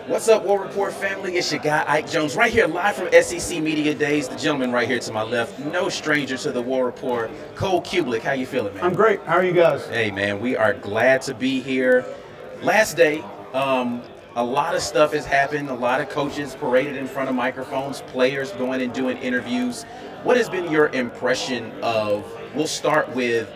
What's up, War Report family? It's your guy, Ike Jones, right here live from SEC Media Days. The gentleman right here to my left, no stranger to the War Report, Cubelic. How you feeling, man? I'm great. How are you guys? Hey, man, we are glad to be here. Last day, a lot of stuff has happened. A lot of coaches paraded in front of microphones, players going and doing interviews. What has been your impression of, we'll start with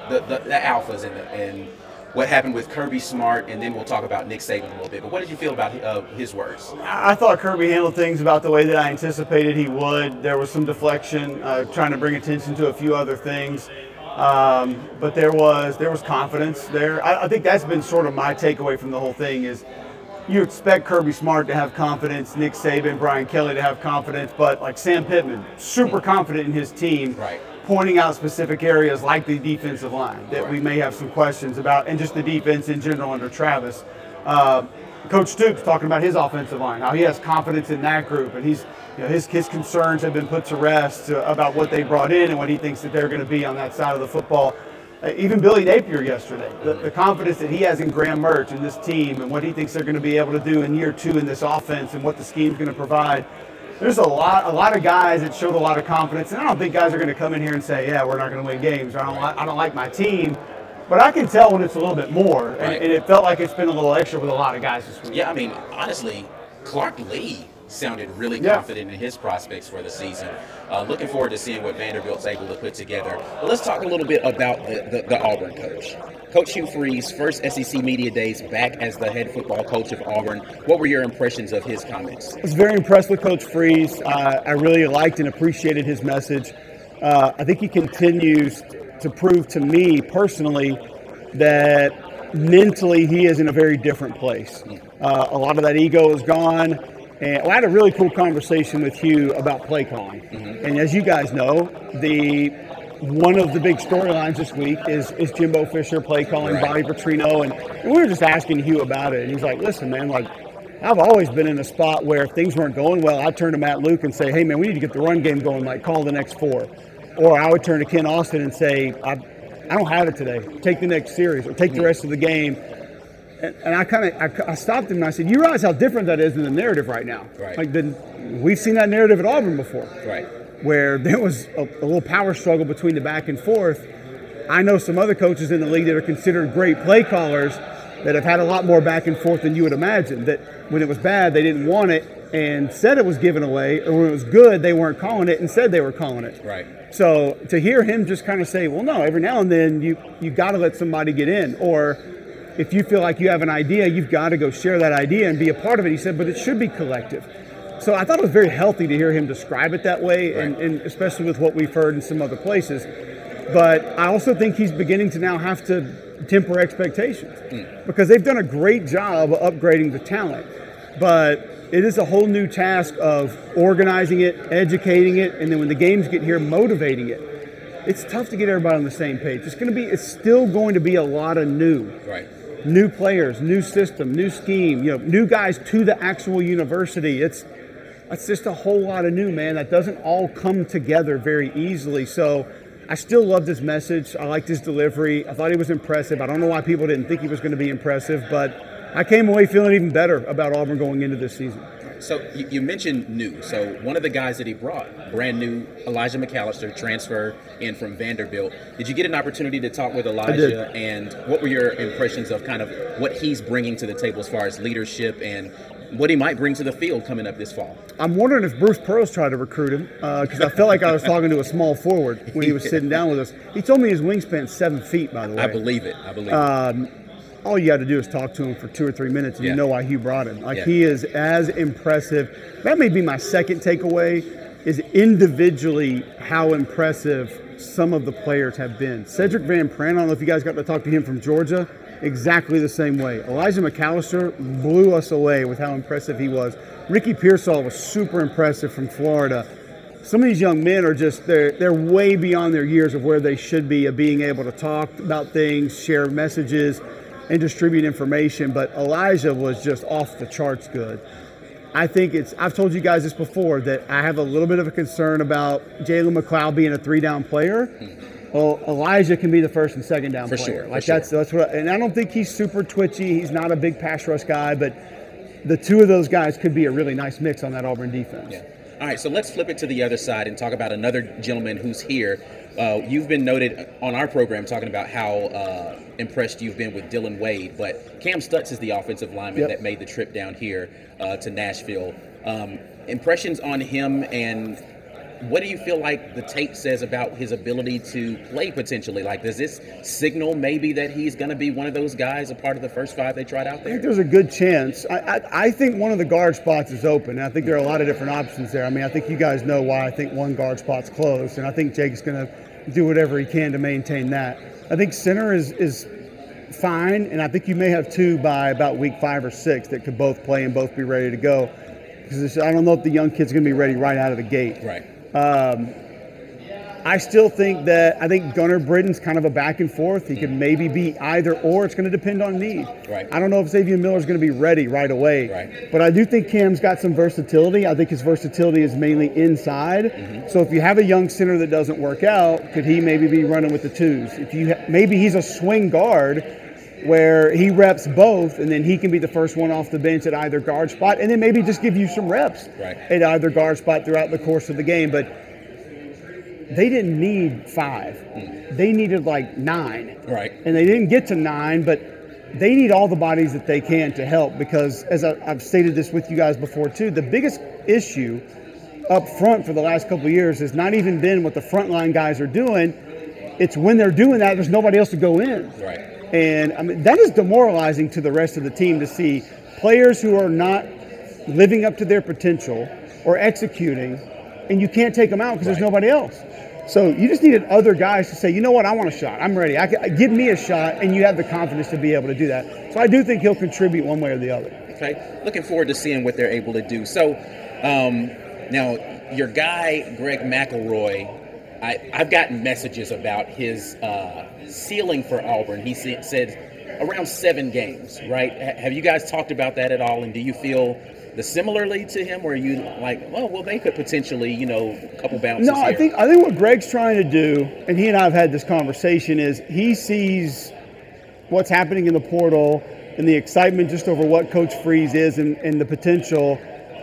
the alphas and what happened with Kirby Smart, and then we'll talk about Nick Saban a little bit. But what did you feel about his words? I thought Kirby handled things about the way that I anticipated he would. There was some deflection, trying to bring attention to a few other things. But there was confidence there. I think that's been sort of my takeaway from the whole thing is you expect Kirby Smart to have confidence, Nick Saban, Brian Kelly to have confidence, but like Sam Pittman, super confident in his team. Right. Pointing out specific areas like the defensive line that we may have some questions about, and just the defense in general under Travis. Coach Stutz talking about his offensive line, how he has confidence in that group, and his concerns have been put to rest about what they brought in and what he thinks that they're going to be on that side of the football. Even Billy Napier yesterday, the confidence that he has in Graham Mertz and this team and what he thinks they're going to be able to do in year two in this offense and what the scheme's going to provide. There's a lot of guys that showed a lot of confidence, and I don't think guys are going to come in here and say, yeah, we're not going to win games, or I don't like my team. But I can tell when it's a little bit more, and it felt like it's been a little extra with a lot of guys this week. Yeah, I mean, honestly, Clark Lee sounded really confident in his prospects for the season. Looking forward to seeing what Vanderbilt's able to put together. But let's talk a little bit about the Auburn coach. Coach Hugh Freeze, first SEC Media Days back as the head football coach of Auburn. What were your impressions of his comments? I was very impressed with Coach Freeze. I really liked and appreciated his message. I think he continues to prove to me personally that mentally he is in a very different place. A lot of that ego is gone. And I had a really cool conversation with Hugh about play calling. And as you guys know, one of the big storylines this week is Jimbo Fisher play calling Bobby Petrino. And we were just asking Hugh about it. And he's like, listen, man, like, I've always been in a spot where if things weren't going well, I'd turn to Matt Luke and say, hey, man, we need to get the run game going, like call the next four. Or I would turn to Ken Austin and say, I don't have it today. Take the next series or take the rest of the game. And I stopped him and I said, you realize how different that is in the narrative right now. Right. Like we've seen that narrative at Auburn before. Right. Where there was a little power struggle between the back and forth. I know some other coaches in the league that are considered great play callers that have had a lot more back and forth than you would imagine. That when it was bad, they didn't want it and said it was given away, or when it was good, they weren't calling it and said they were calling it. Right. So to hear him just kind of say, well, no, every now and then you got to let somebody get in, or if you feel like you have an idea, you've got to go share that idea and be a part of it. He said, but it should be collective. So I thought it was very healthy to hear him describe it that way, and especially with what we've heard in some other places. But I also think he's beginning to now have to temper expectations because they've done a great job of upgrading the talent. But it is a whole new task of organizing it, educating it, and then when the games get here, motivating it. It's tough to get everybody on the same page. It's still going to be a lot of new. Right. New players, new system, new scheme, new guys to the actual university. That's just a whole lot of new, man. That doesn't all come together very easily. So I still loved his message. I liked his delivery. I thought he was impressive. I don't know why people didn't think he was going to be impressive, but I came away feeling even better about Auburn going into this season. So you mentioned new. So one of the guys that he brought, brand new, Elijah McAllister, transfer in from Vanderbilt. Did you get an opportunity to talk with Elijah? And what were your impressions of kind of what he's bringing to the table as far as leadership and what he might bring to the field coming up this fall? I'm wondering if Bruce Pearl's tried to recruit him because I felt like I was talking to a small forward when he was sitting down with us. He told me his wingspan's 7 feet, by the way. I believe it. All you got to do is talk to him for 2 or 3 minutes and you know why Hugh brought him. He is as impressive. That may be my second takeaway, is individually how impressive some of the players have been. Cedric Van Pran, I don't know if you guys got to talk to him from Georgia, exactly the same way. Elijah McAllister blew us away with how impressive he was. Ricky Pearsall was super impressive from Florida. Some of these young men are just, they're way beyond their years of where they should be, of being able to talk about things, share messages, and distribute information. But Elijah was just off the charts good. I think I've told you guys this before, that I have a little bit of a concern about Jalen McLeod being a 3-down player. Well, Elijah can be the first and second down player. Sure, like that's what, and I don't think he's super twitchy. He's not a big pass rush guy, but the two of those guys could be a really nice mix on that Auburn defense. Yeah. All right, so let's flip it to the other side and talk about another gentleman who's here. You've been noted on our program talking about how impressed you've been with Dylan Wade, but Cam Stutz is the offensive lineman that made the trip down here to Nashville. Impressions on him, and what do you feel like the tape says about his ability to play potentially? Like, does this signal maybe that he's going to be one of those guys, a part of the first 5 they tried out there? I think there's a good chance. I think one of the guard spots is open. And I think there are a lot of different options there. I mean, I think you guys know why I think one guard spot's closed, and I think Jake's going to do whatever he can to maintain that. I think center is fine, and I think you may have 2 by about week 5 or 6 that could both play and both be ready to go. Because I don't know if the young kid's going to be ready right out of the gate. Right. I still think I think Gunnar Britton's kind of a back and forth. He could maybe be either or. It's going to depend on need. Right. I don't know if Xavier Miller's going to be ready right away. Right. But I do think Cam's got some versatility. I think his versatility is mainly inside. So if you have a young center that doesn't work out, could he maybe be running with the 2s? If maybe he's a swing guard where he reps both, and then he can be the first one off the bench at either guard spot, and then maybe just give you some reps at either guard spot throughout the course of the game. But they didn't need 5. They needed like 9. Right. And they didn't get to 9, but they need all the bodies that they can to help, because as I've stated this with you guys before too, the biggest issue up front for the last couple of years has not even been what the frontline guys are doing. It's when they're doing that, there's nobody else to go in. Right. And I mean, that is demoralizing to the rest of the team to see players who are not living up to their potential or executing, and you can't take them out because there's nobody else. So you just needed other guys to say, you know what, I want a shot. I'm ready. Give me a shot, and you have the confidence to be able to do that. So I do think he'll contribute one way or the other. Okay. Looking forward to seeing what they're able to do. So now your guy, Greg McElroy, I've gotten messages about his ceiling for Auburn. He said around 7 games, right? Have you guys talked about that at all? And do you feel similarly to him, or are you like, oh, well, they could potentially, a couple bounces No, I here? think what Greg's trying to do, and he and I have had this conversation, is he sees what's happening in the portal and the excitement just over what Coach Freeze is and the potential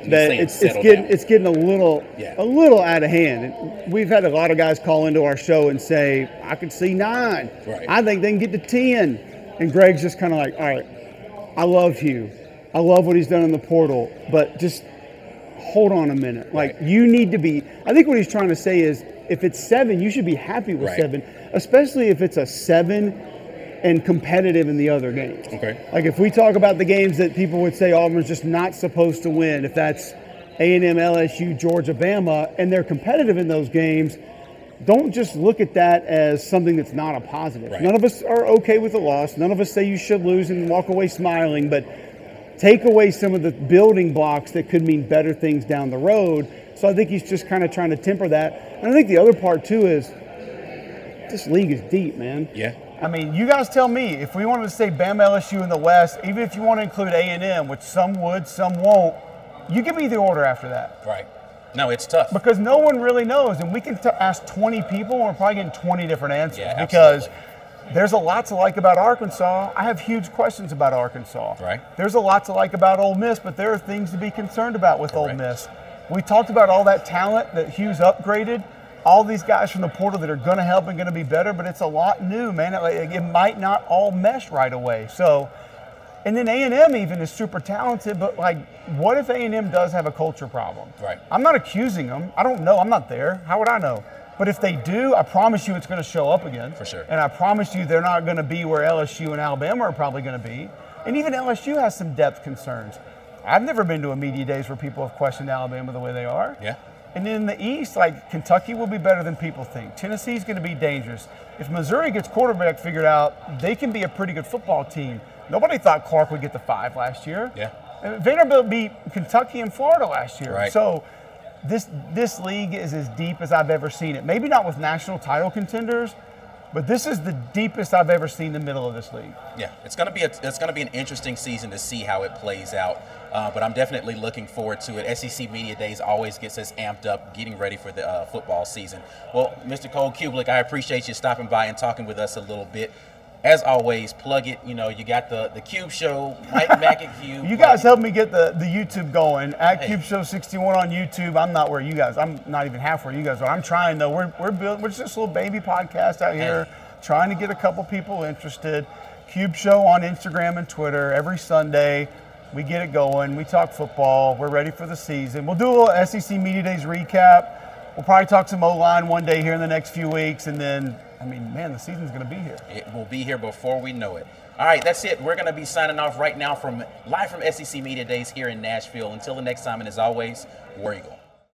that it's getting a little out of hand. And we've had a lot of guys call into our show and say, I could see 9. Right. I think they can get to 10. And Greg's just kind of like, all right, I love Hugh. I love what he's done in the portal, but just hold on a minute. Like, you need to be – I think what he's trying to say is if it's 7, you should be happy with 7, especially if it's a 7 and competitive in the other games. Okay. Like, if we talk about the games that people would say Auburn's just not supposed to win, if that's A&M, LSU, Georgia, Bama, and they're competitive in those games, don't just look at that as something that's not a positive. Right. None of us are okay with the loss. None of us say you should lose and walk away smiling, but take away some of the building blocks that could mean better things down the road. So I think he's just kind of trying to temper that. And I think the other part, too, is this league is deep, man. Yeah. I mean, you guys tell me, if we wanted to say Bama, LSU in the West, even if you want to include A&M, which some would, some won't, you give me the order after that. Right. No, it's tough. Because no one really knows. And we can ask 20 people, and we're probably getting 20 different answers. Yeah, because there's a lot to like about Arkansas. I have huge questions about Arkansas. Right. There's a lot to like about Ole Miss, but there are things to be concerned about with Ole Miss. We talked about all that talent that Hugh's upgraded, all these guys from the portal that are going to help and going to be better, but it's a lot new, man. It might not all mesh right away. So, and then A&M even is super talented, but like, what if A&M does have a culture problem? Right. I'm not accusing them. I don't know. I'm not there. How would I know? But if they do, I promise you it's going to show up again. For sure. And I promise you they're not going to be where LSU and Alabama are probably going to be. And even LSU has some depth concerns. I've never been to a media days where people have questioned Alabama the way they are. Yeah. And in the East, like, Kentucky will be better than people think. Tennessee's going to be dangerous. If Missouri gets quarterback figured out, they can be a pretty good football team. Nobody thought Clark would get to 5 last year. Yeah. Vanderbilt beat Kentucky and Florida last year. Right. So this league is as deep as I've ever seen it. Maybe not with national title contenders, but this is the deepest I've ever seen the middle of this league. Yeah, it's going to be an interesting season to see how it plays out. But I'm definitely looking forward to it. SEC Media Days always gets us amped up, getting ready for the football season. Well, Mr. Cole Cubelic, I appreciate you stopping by and talking with us a little bit. As always, plug it. You know, you got the Cube Show, Mike Mack and Cube. You guys helped me get the YouTube going at Cube Show 61 on YouTube. I'm not where you guys. I'm not even half where you guys are. I'm trying though. We're building. We're just a little baby podcast out here, trying to get a couple people interested. Cube Show on Instagram and Twitter every Sunday. We get it going. We talk football. We're ready for the season. We'll do a little SEC Media Days recap. We'll probably talk some O-line one day here in the next few weeks, and then, I mean, man, the season's going to be here. It will be here before we know it. All right, that's it. We're going to be signing off right now live from SEC Media Days here in Nashville. Until the next time, and as always, War Eagle.